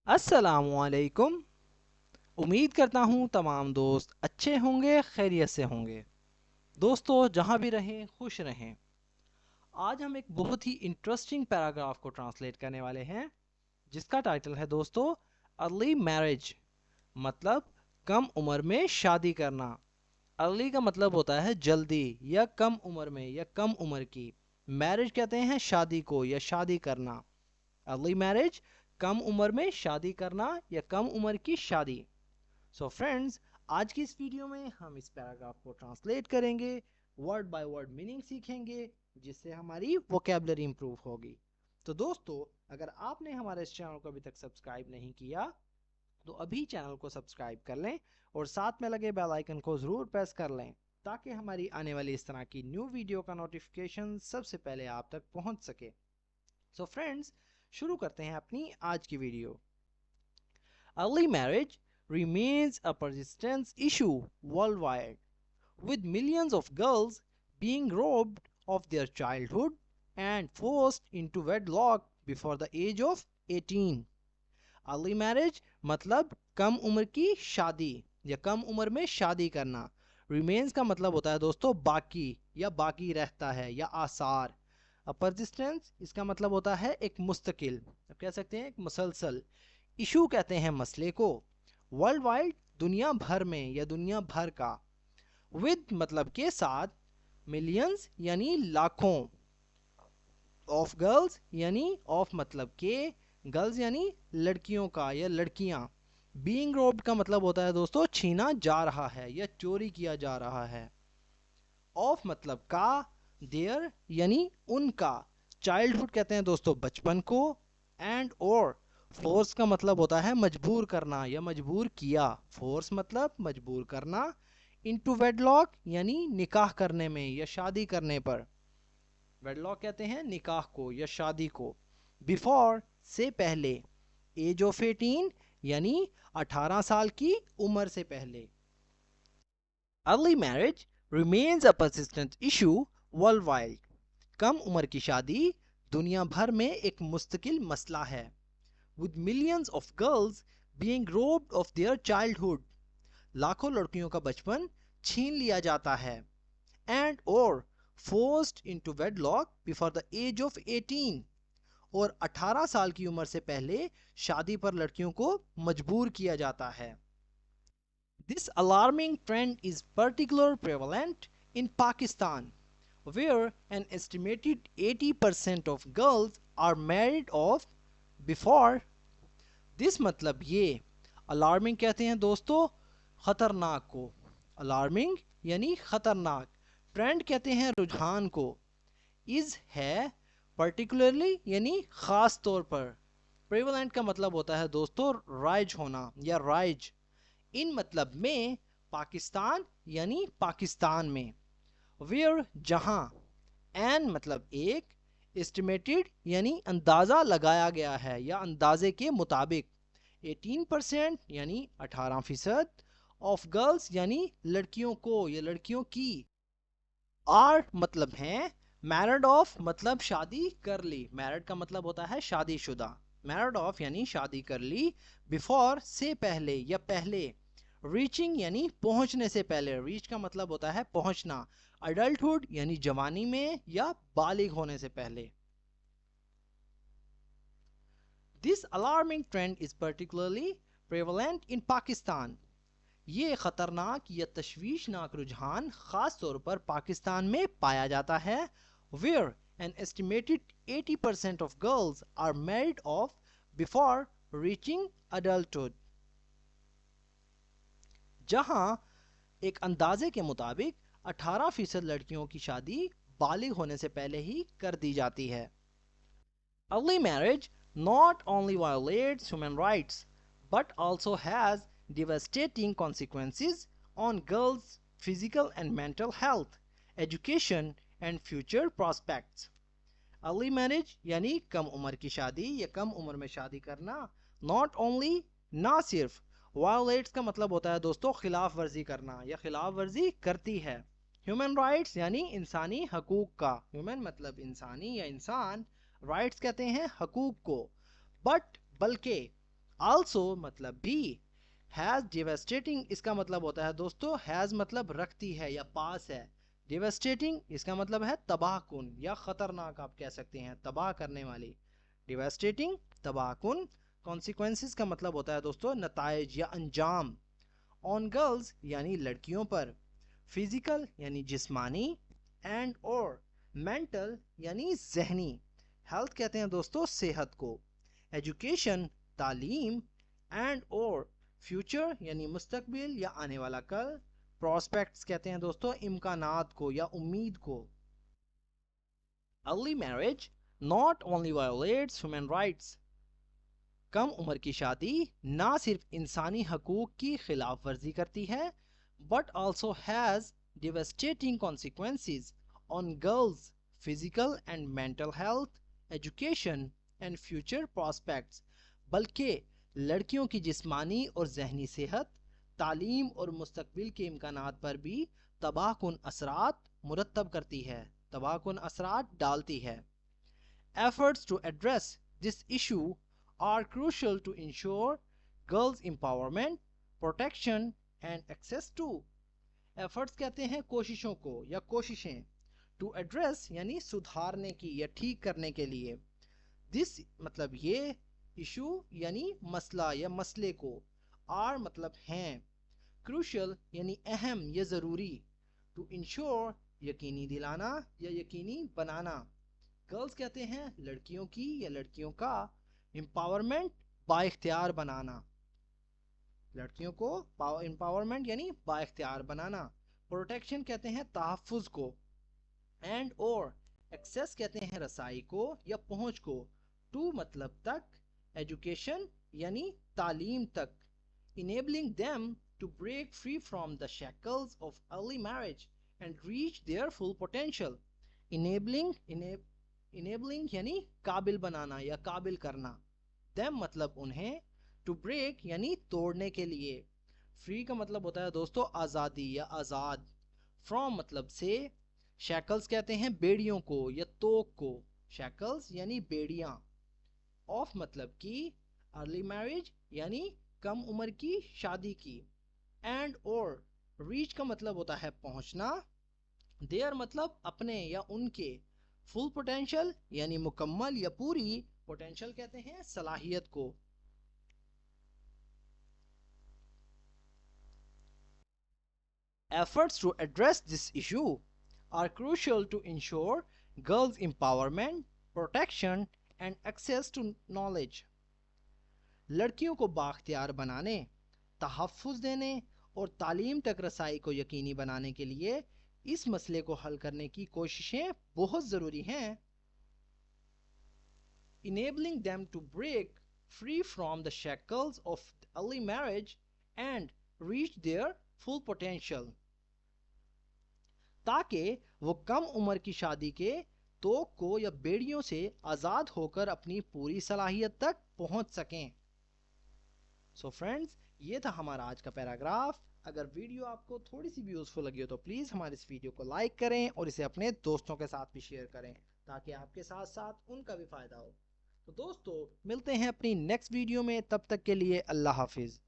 अस्सलामुअलैकुम। उम्मीद करता हूँ तमाम दोस्त अच्छे होंगे, खैरियत से होंगे। दोस्तों, जहाँ भी रहें खुश रहें। आज हम एक बहुत ही इंटरेस्टिंग पैराग्राफ को ट्रांसलेट करने वाले हैं, जिसका टाइटल है दोस्तों अर्ली मैरिज, मतलब कम उम्र में शादी करना। अर्ली का मतलब होता है जल्दी या कम उम्र में या कम उम्र की। मैरिज कहते हैं शादी को या शादी करना। अर्ली मैरिज कम उम्र में शादी करना या कम उम्र की शादी। सो फ्रेंड्स, आज की इस वीडियो में हम इस पैराग्राफ को ट्रांसलेट करेंगे, वर्ड बाय वर्ड मीनिंग सीखेंगे, जिससे हमारी वोकेबलरी इंप्रूव होगी। तो दोस्तों, अगर आपने हमारे इस चैनल को अभी तक सब्सक्राइब नहीं किया तो अभी चैनल को सब्सक्राइब कर लें और साथ में लगे बेल आइकन को ज़रूर प्रेस कर लें, ताकि हमारी आने वाली इस तरह की न्यू वीडियो का नोटिफिकेशन सबसे पहले आप तक पहुंच सके। सो फ्रेंड्स, शुरू करते हैं अपनी आज की video. Early marriage remains a persistent issue worldwide, with millions of girls being robbed of their childhood and forced into wedlock before the age of 18. Early marriage मतलब कम उम्र की शादी या कम उम्र में शादी करना। रिमेन्स का मतलब होता है दोस्तों बाकी या बाकी रहता है या आसार। परसिस्टेंस इसका मतलब होता है एक मुस्तकिल, अब कह सकते हैं एक मुसलसल। इशू कहते हैं मसले को। वर्ल्ड वाइड दुनिया भर में या दुनिया भर का। विद मतलब के साथ। मिलियंस यानी लाखों। ऑफ गर्ल्स यानी ऑफ मतलब के। गर्ल्स यानी लड़कियों का या लड़कियां। बीइंग रोब्ड का मतलब होता है दोस्तों छीना जा रहा है या चोरी किया जा रहा है। ऑफ मतलब का। देयर यानी उनका। चाइल्डहुड कहते हैं दोस्तों बचपन को। एंड और फोर्स का मतलब होता है मजबूर करना या मजबूर किया। फोर्स मतलब मजबूर करना। इनटू वेडलॉक यानी निकाह करने में या शादी करने पर। वेडलॉक कहते हैं निकाह को या शादी को। बिफोर से पहले। एज ऑफ 18 यानी 18 साल की उम्र से पहले। Early marriage remains a persistent issue worldwide. कम उम्र की शादी दुनिया भर में एक मुस्तकिल मसला है। With millions of girls being robbed of their childhood. लाखों लड़कियों का बचपन छीन लिया जाता है। And or forced into wedlock before the age of 18. और 18 साल की उम्र से पहले शादी पर लड़कियों को मजबूर किया जाता है। This alarming trend is particularly prevalent in Pakistan, where an estimated 80% of girls are married off before. This मतलब ये। अलार्मिंग कहते हैं दोस्तों खतरनाक को। अलार्मिंग यानी खतरनाक। ट्रेंड कहते हैं रुझान को। इज है पर्टिकुलरली यानी खास तौर पर। प्रेवलेंट का मतलब होता है दोस्तों राइज होना या राइज। इन मतलब में पाकिस्तान यानी पाकिस्तान में। वेयर जहां। एन मतलब एक। एस्टिमेटेड यानी अंदाज़ा लगाया गया है या अंदाजे के मुताबिक। 18% यानी 18%। ऑफ गर्ल्स यानी लड़कियों को या लड़कियों की। आर मतलब हैं। मैरिड ऑफ मतलब शादी कर ली। मैरिड का मतलब होता है शादीशुदा। मैरिड ऑफ यानी शादी कर ली। बिफोर से पहले या पहले। रीचिंग यानी पहुंचने से पहले। रीच का मतलब होता है पहुंचना। अडल्टहुड यानी जवानी में या बालिग होने से पहले। This alarming trend is particularly prevalent in Pakistan. ये खतरनाक या तशवीशनाक रुझान खास तौर पर पाकिस्तान में पाया जाता है। Where an estimated 80% of girls are married off before reaching adulthood. जहां एक अंदाजे के मुताबिक 18% लड़कियों की शादी बालिग होने से पहले ही कर दी जाती है। Early marriage not only violates human rights but also has devastating consequences on girls' physical and mental health, education and future prospects. Early marriage यानी कम उम्र की शादी या कम उम्र में शादी करना। नॉट ओनली ना सिर्फ। वायोलेट्स का मतलब होता है दोस्तों खिलाफ वर्जी करना या खिलाफ वर्जी करती है। ह्यूमन राइट्स यानी इंसानी हकूक का। ह्यूमन मतलब इंसानी या इंसान। राइट्स कहते हैं हकूक को। बट बल्कि आल्सो मतलब भी। हैज डिवेस्टेटिंग इसका मतलब होता है दोस्तों, हैज मतलब रखती है या पास है, डिवेस्टेटिंग इसका मतलब है तबाहकुन या खतरनाक, आप कह सकते हैं तबाह करने वाली। डिवेस्टेटिंग तबाहकुन। कॉन्सिक्वेंसेस का मतलब होता है दोस्तों नताइज या अंजाम। ऑन गर्ल्स यानी लड़कियों पर। फिजिकल यानी जिस्मानी। एंड और मेंटल यानी जहनी। हेल्थ कहते हैं दोस्तों सेहत को। एजुकेशन तालीम। एंड और फ्यूचर यानी मुस्तकबिल या आने वाला कल। प्रोस्पेक्ट्स कहते हैं दोस्तों इम्कानात को या उम्मीद को। Early marriage not only violates human rights. कम उम्र की शादी ना सिर्फ इंसानी हकूक की खिलाफ वर्जी करती है, but also has devastating consequences on girls physical and mental health, education and future prospects. बल्कि लड़कियों की जिस्मानी और जहनी सेहत, तालीम और मुस्तकबिल के इम्कानात पर भी तबाहकुन असरात मुरतब करती है, तबाहकुन असरात डालती है। Efforts to address this issue are crucial to ensure girls' empowerment, protection and access to। Efforts कहते हैं कोशिशों को या कोशिशें। To address यानी सुधारने की या ठीक करने के लिए। This मतलब ये, issue यानी मसला या मसले को। are मतलब हैं। Crucial यानी अहम या ज़रूरी। To ensure यकीनी दिलाना या यकीनी बनाना। गर्ल्स कहते हैं लड़कियों की या लड़कियों का। एम्पावरमेंट बाइख्तियार बनाना, लड़कियों को एम्पावरमेंट यानी बाइख्तियार बनाना। प्रोटेक्शन कहते हैं तहफ़्फ़ुज़ को। एंड और एक्सेस कहते हैं रसाई को या पहुंच को। टू मतलब तक। एजुकेशन यानी तालीम तक। Enabling them to break free from the shackles of early marriage and reach their full potential. Enabling enabling यानी काबिल बनाना या काबिल करना। देम मतलब उन्हें। टू ब्रेक यानी तोड़ने के लिए। फ्री का मतलब होता है दोस्तों आज़ादी या आज़ाद। फ्रॉम मतलब से। शैकल्स कहते हैं बेड़ियों को या तोक को। शैकल्स यानी बेड़ियां। ऑफ मतलब की। अर्ली मैरिज यानी कम उम्र की शादी की। एंड और रीच का मतलब होता है पहुंचना। देयर मतलब अपने या उनके। फुल पोटेंशियल यानी मुकम्मल या पूरी। पोटेंशियल कहते हैं सलाहियत को। Efforts to address this issue are crucial to ensure girls' empowerment, protection and access to knowledge। लड़कियों को बाख्तियार बनाने, तहफ़्फ़ुज़ देने और तालीम तक रसाई को यकीनी बनाने के लिए इस मसले को हल करने की कोशिशें बहुत ज़रूरी हैं। Enabling them to break free from the shackles of early marriage and reach their full potential। ताकि वो कम उम्र की शादी के तोक को या बेड़ियों से आज़ाद होकर अपनी पूरी सलाहियत तक पहुंच सकें। सो फ्रेंड्स, ये था हमारा आज का पैराग्राफ। अगर वीडियो आपको थोड़ी सी भी यूज़फुल लगी हो तो प्लीज़ हमारे इस वीडियो को लाइक करें और इसे अपने दोस्तों के साथ भी शेयर करें, ताकि आपके साथ साथ उनका भी फ़ायदा हो। तो दोस्तों मिलते हैं अपनी नेक्स्ट वीडियो में, तब तक के लिए अल्लाह हाफिज़।